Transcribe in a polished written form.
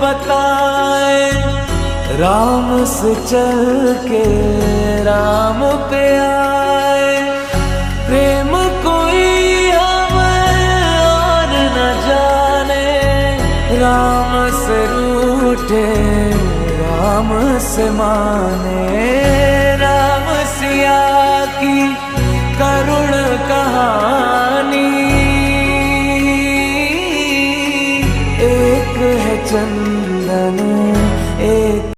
बताए, राम से चल के राम पे आए। प्रेम कोई हमें और न जाने, राम से रूठे राम से माने।